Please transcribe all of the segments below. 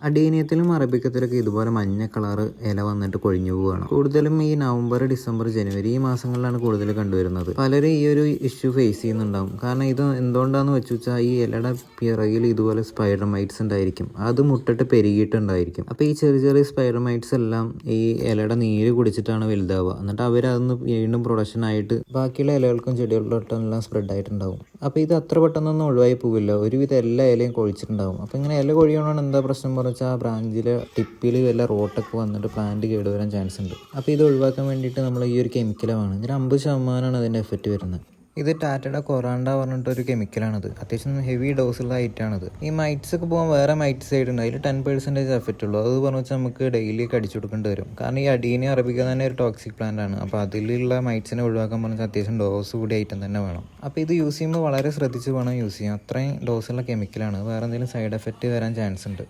അഡീനിയത്തിലും അറബിക്കത്തിലൊക്കെ ഇതുപോലെ മഞ്ഞ കളറ് ഇല വന്നിട്ട് കൊഴിഞ്ഞു പോവുകയാണ്. കൂടുതലും ഈ നവംബർ, ഡിസംബർ, ജനുവരി ഈ മാസങ്ങളിലാണ് കൂടുതൽ കണ്ടുവരുന്നത്. പലരും ഈ ഒരു ഇഷ്യൂ ഫേസ് ചെയ്യുന്നുണ്ടാവും. കാരണം ഇത് എന്തുകൊണ്ടാന്ന് വെച്ചാൽ ഈ ഇലയുടെ പിറകിൽ ഇതുപോലെ സ്പൈഡർ മൈറ്റ്സ് ഉണ്ടായിരിക്കും. അത് മുട്ടിട്ട് പെരുകിയിട്ടുണ്ടായിരിക്കും. അപ്പോൾ ഈ ചെറിയ ചെറിയ സ്പൈഡർ മൈറ്റ്സ് എല്ലാം ഈ ഇലയുടെ നീര് കുടിച്ചിട്ടാണ് വലുതാവുക. എന്നിട്ട് അവരതൊന്ന് വീണ്ടും പ്രൊഡക്ഷൻ ആയിട്ട് ബാക്കിയുള്ള ഇലകൾക്കും ചെടികളിലോട്ടും എല്ലാം സ്പ്രെഡ് ആയിട്ടുണ്ടാവും. അപ്പോൾ ഇത് അത്ര പെട്ടെന്നൊന്നും ഒഴിവായി പോവില്ല. ഒരുവിധം എല്ലാ ഇലയും കൊഴിച്ചിട്ടുണ്ടാവും. അപ്പോൾ ഇങ്ങനെ ഇല കൊഴിയണോണ്ട് എന്താ പ്രശ്നം വെച്ചാൽ ആ ബ്രാഞ്ചിലെ ടിപ്പിൽ വല്ല റോട്ടൊക്കെ വന്നിട്ട് പ്ലാന്റ് കേടുവരാൻ ചാൻസ് ഉണ്ട്. അപ്പോൾ ഇത് ഒഴിവാക്കാൻ വേണ്ടിയിട്ട് നമ്മൾ ഈ ഒരു കെമിക്കലാണ്, ഇതിന് 50% അതിൻ്റെ എഫക്റ്റ് വരുന്നത്. ഇത് ടാറ്റയുടെ കൊറാണ്ട പറഞ്ഞിട്ടൊരു കെമിക്കലാണിത്. അത്യാവശ്യം ഹെവി ഡോസുള്ള ഐറ്റാണിത്. ഈ മൈറ്റ്സ് ഒക്കെ പോകാൻ വേറെ മൈറ്റ് സൈഡ് ഉണ്ട്, അതിൽ 10% എഫക്റ്റ് ഉള്ളൂ. അത് പറഞ്ഞു വെച്ചാൽ നമുക്ക് ഡെയിലി ഒക്കെ അടിച്ചു കൊടുക്കേണ്ടി വരും. കാരണം ഈ അഡീനിയം അറബിക്ക തന്നെ ഒരു ടോക്സിക് പ്ലാന്റ് ആണ്. അപ്പോൾ അതിലുള്ള മൈറ്റ്സിനെ ഒഴിവാക്കാൻ പറഞ്ഞാൽ അത്യാവശ്യം ഡോസ് കൂടി ഐറ്റം തന്നെ വേണം. അപ്പോൾ ഇത് യൂസ് ചെയ്യുമ്പോൾ വളരെ ശ്രദ്ധിച്ച് വേണം യൂസ് ചെയ്യാൻ. അത്രയും ഡോസുള്ള കെമിക്കലാണ്. വേറെ എന്തെങ്കിലും സൈഡ് എഫക്റ്റ് വരാൻ ചാൻസ് ഉണ്ട്.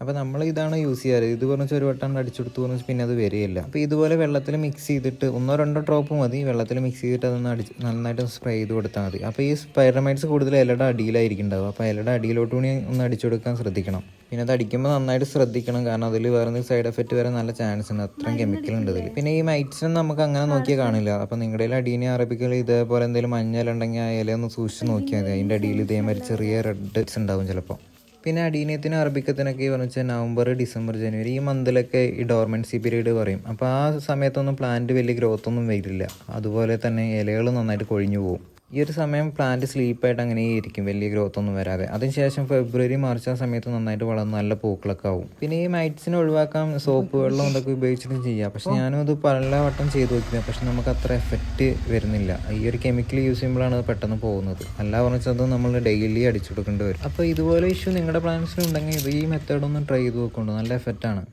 അപ്പോൾ നമ്മൾ ഇതാണ് യൂസ് ചെയ്യാറ്. ഇത് പറഞ്ഞാൽ ഒരു വട്ടം അടിച്ചെടുത്ത് പറഞ്ഞാൽ പിന്നെ അത് വരികയില്ല. അപ്പോൾ ഇതുപോലെ വെള്ളത്തിൽ മിക്സ് ചെയ്തിട്ട് 1-2 ഡ്രോപ്പ് മതി. വെള്ളത്തിൽ മിക്സ് ചെയ്തിട്ട് അതൊന്ന് നന്നായിട്ട് സ്പ്രേ ചെയ്ത് കൊടുത്താൽ മതി. അപ്പോൾ ഈ സ്പൈഡർമൈറ്റ്സ് കൂടുതൽ ഇലയുടെ അടിയിലായിരിക്കും ഉണ്ടാവുക. അപ്പോൾ ഇലയുടെ അടിയിലോട്ട് കൂടി ഒന്ന് അടിച്ചു കൊടുക്കാൻ ശ്രദ്ധിക്കണം. പിന്നെ അത് അടിക്കുമ്പോൾ നന്നായിട്ട് ശ്രദ്ധിക്കണം. കാരണം അതിൽ വേറെ എന്തെങ്കിലും സൈഡ് എഫക്റ്റ് വരാൻ നല്ല ചാൻസ് ഉണ്ട്. അത്രയും കെമിക്കൽ ഉണ്ട് ഇതിൽ. പിന്നെ ഈ മൈറ്റ്സിനും നമുക്ക് അങ്ങനെ നോക്കിയാൽ കാണില്ല. അപ്പോൾ നിങ്ങളുടെ അഡീനിയം അറബിക്കയിൽ ഇതേപോലെ എന്തെങ്കിലും മഞ്ഞ ഇല ഉണ്ടെങ്കിൽ ആ ഇല ഒന്ന് സൂക്ഷിച്ച് നോക്കിയാൽ മതി. അതിൻ്റെ അടിയിൽ ഇതേമാതിരി ചെറിയ റെഡ് ഉണ്ടാവും ചിലപ്പോൾ. പിന്നെ അഡീനിയത്തിന് അറബിക്കത്തിനൊക്കെ എന്ന് വെച്ചാൽ നവംബർ, ഡിസംബർ, ജനുവരി ഈ മന്തിലൊക്കെ ഈ ഡോർമെൻസി പീരീഡ് പറയും. അപ്പോൾ ആ സമയത്തൊന്നും പ്ലാന്റ് വലിയ ഗ്രോത്ത് ഒന്നും വരില്ല. അതുപോലെ തന്നെ ഇലകൾ നന്നായിട്ട് കൊഴിഞ്ഞു പോകും. ഈ ഒരു സമയം പ്ലാന്റ് സ്ലീപ്പായിട്ട് അങ്ങനെ ഇരിക്കും, വലിയ ഗ്രോത്ത് ഒന്നും വരാതെ. അതിനുശേഷം ഫെബ്രുവരി, മാർച്ച് ആ സമയത്ത് നന്നായിട്ട് വളർന്ന് നല്ല പൂക്കളൊക്കെ ആവും. പിന്നെ ഈ മൈറ്റ്സിനെ ഒഴിവാക്കാൻ സോപ്പ് വെള്ളം ഇതൊക്കെ ഉപയോഗിച്ചിട്ട് ചെയ്യാം. പക്ഷെ ഞാനും അത് പല വട്ടം ചെയ്ത് നോക്കിയത്. പക്ഷെ നമുക്ക് അത്ര എഫക്റ്റ് വരുന്നില്ല. ഈ ഒരു കെമിക്കൽ യൂസ് ചെയ്യുമ്പോഴാണ് അത് പെട്ടെന്ന് പോകുന്നത്. അല്ല പറഞ്ഞത് നമ്മൾ ഡെയിലി അടിച്ചു കൊടുക്കേണ്ടി വരും. അപ്പോൾ ഇതുപോലെ ഇഷ്യൂ നിങ്ങളുടെ പ്ലാന്റ്സിനുണ്ടെങ്കിൽ ഈ മെത്തേഡൊന്ന് ട്രൈ ചെയ്ത് നോക്കുന്നുണ്ട്. നല്ല എഫക്റ്റാണ്.